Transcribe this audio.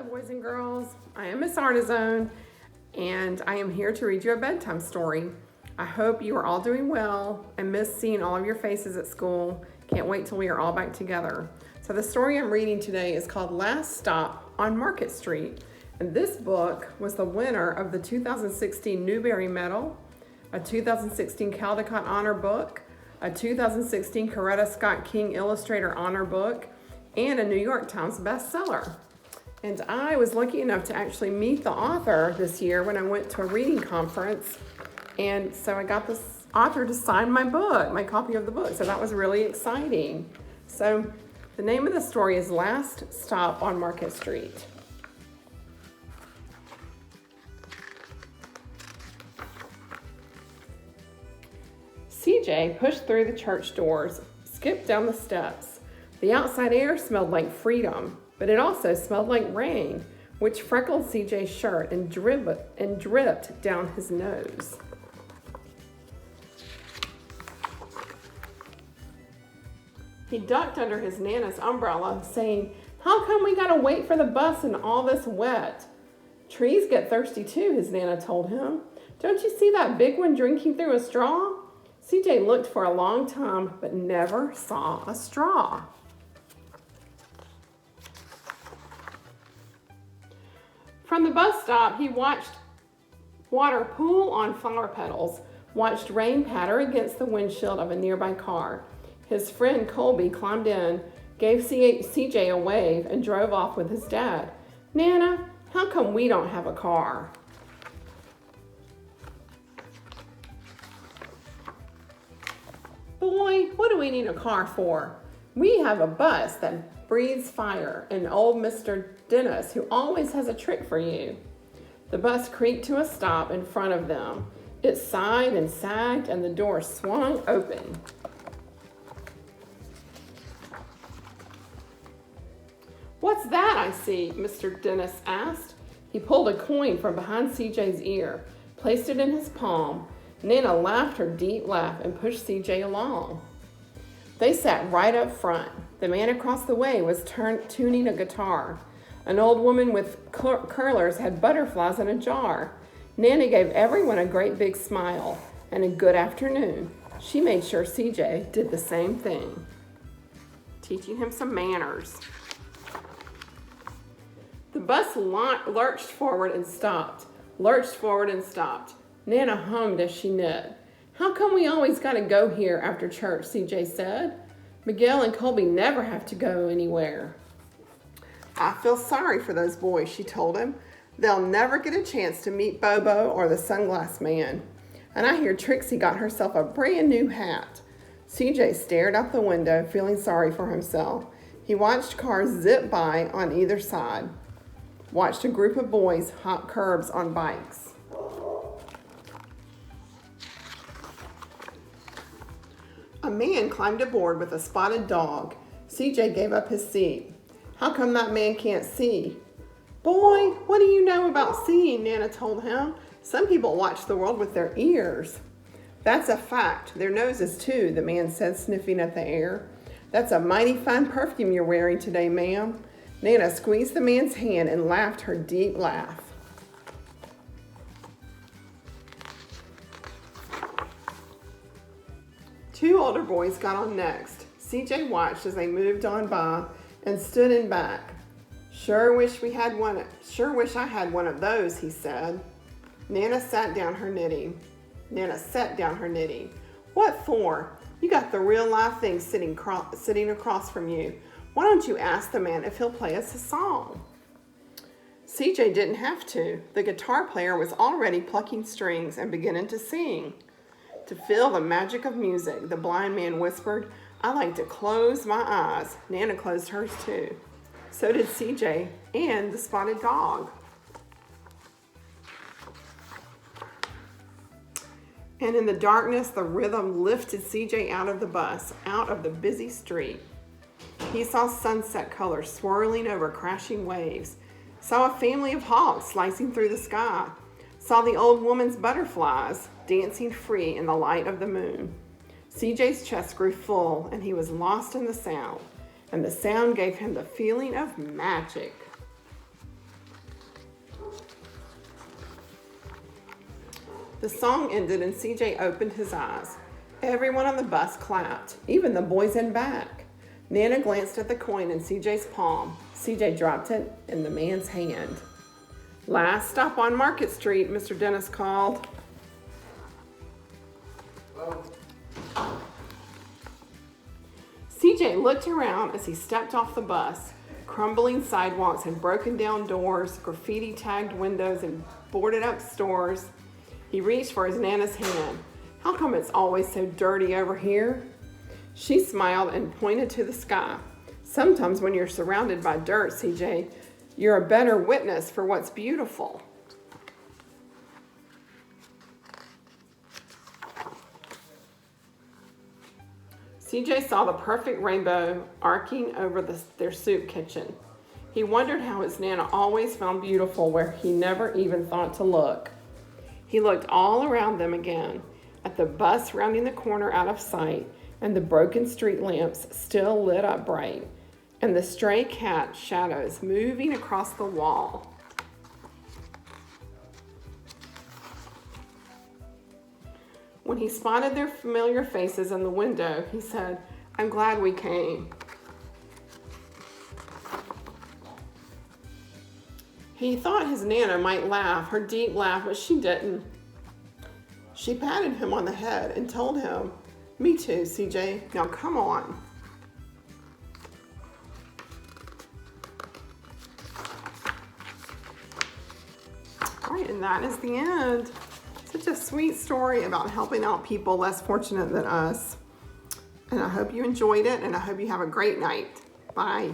boys and girls. I am Miss Ardizone, and I am here to read you a bedtime story. I hope you are all doing well and miss seeing all of your faces at school. Can't wait till we are all back together. So the story I'm reading today is called Last Stop on Market Street. And this book was the winner of the 2016 Newbery Medal, a 2016 Caldecott Honor Book, a 2016 Coretta Scott King Illustrator Honor Book, and a New York Times bestseller. And I was lucky enough to actually meet the author this year when I went to a reading conference. And so I got this author to sign my book, my copy of the book. So that was really exciting. So the name of the story is Last Stop on Market Street. CJ pushed through the church doors, skipped down the steps. The outside air smelled like freedom, but it also smelled like rain, which freckled CJ's shirt and dripped down his nose. He ducked under his Nana's umbrella, saying, "How come we gotta wait for the bus in all this wet?" "Trees get thirsty too," his Nana told him. "Don't you see that big one drinking through a straw?" CJ looked for a long time, but never saw a straw. From the bus stop, he watched water pool on flower petals, watched rain patter against the windshield of a nearby car. His friend Colby climbed in, gave CJ a wave, and drove off with his dad. "Nana, how come we don't have a car?" "Boy, what do we need a car for? We have a bus that breathes fire and old Mr. Dennis, who always has a trick for you." The bus creaked to a stop in front of them. It sighed and sagged, and the door swung open. "What's that I see?" Mr. Dennis asked. He pulled a coin from behind CJ's ear, placed it in his palm. Nana laughed her deep laugh and pushed CJ along. They sat right up front. The man across the way was tuning a guitar. An old woman with curlers had butterflies in a jar. Nana gave everyone a great big smile and a good afternoon. She made sure CJ did the same thing, teaching him some manners. The bus lurched forward and stopped, lurched forward and stopped. Nana hummed as she knit. "How come we always gotta go here after church?" CJ said. "Miguel and Colby never have to go anywhere." "I feel sorry for those boys," she told him. "They'll never get a chance to meet Bobo or the sunglass man. And I hear Trixie got herself a brand new hat." CJ stared out the window, feeling sorry for himself. He watched cars zip by on either side, watched a group of boys hop curbs on bikes. A man climbed aboard with a spotted dog. CJ gave up his seat. "How come that man can't see?" "Boy, what do you know about seeing?" Nana told him. "Some people watch the world with their ears." "That's a fact. Their noses too," the man said, sniffing at the air. "That's a mighty fine perfume you're wearing today, ma'am." Nana squeezed the man's hand and laughed her deep laugh. Two older boys got on next. CJ watched as they moved on by and stood in back. Sure wish I had one of those," he said. Nana sat down her knitting. "What for? You got the real live thing sitting across from you. Why don't you ask the man if he'll play us a song?" CJ didn't have to. The guitar player was already plucking strings and beginning to sing. To feel the magic of music, the blind man whispered, "I like to close my eyes." Nana closed hers too. So did CJ and the spotted dog. And in the darkness, the rhythm lifted CJ out of the bus, out of the busy street. He saw sunset colors swirling over crashing waves, saw a family of hawks slicing through the sky, saw the old woman's butterflies dancing free in the light of the moon. CJ's chest grew full and he was lost in the sound, and the sound gave him the feeling of magic. The song ended and CJ opened his eyes. Everyone on the bus clapped, even the boys in back. Nana glanced at the coin in CJ's palm. CJ dropped it in the man's hand. Last stop on Market Street, Mr. Dennis called. Well, CJ looked around as he stepped off the bus. Crumbling sidewalks and broken down doors, graffiti tagged windows and boarded up stores. He reached for his Nana's hand. How come it's always so dirty over here? She smiled and pointed to the sky. Sometimes when you're surrounded by dirt, CJ, you're a better witness for what's beautiful. CJ saw the perfect rainbow arcing over their soup kitchen. He wondered how his Nana always found beautiful where he never even thought to look. He looked all around them again, at the bus rounding the corner out of sight, and the broken street lamps still lit up bright, and the stray cat shadows moving across the wall. When he spotted their familiar faces in the window, he said, "I'm glad we came." He thought his Nana might laugh, her deep laugh, but she didn't. She patted him on the head and told him, "Me too, CJ. Now come on." All right, and that is the end. Such a sweet story about helping out people less fortunate than us. And I hope you enjoyed it, and I hope you have a great night. Bye.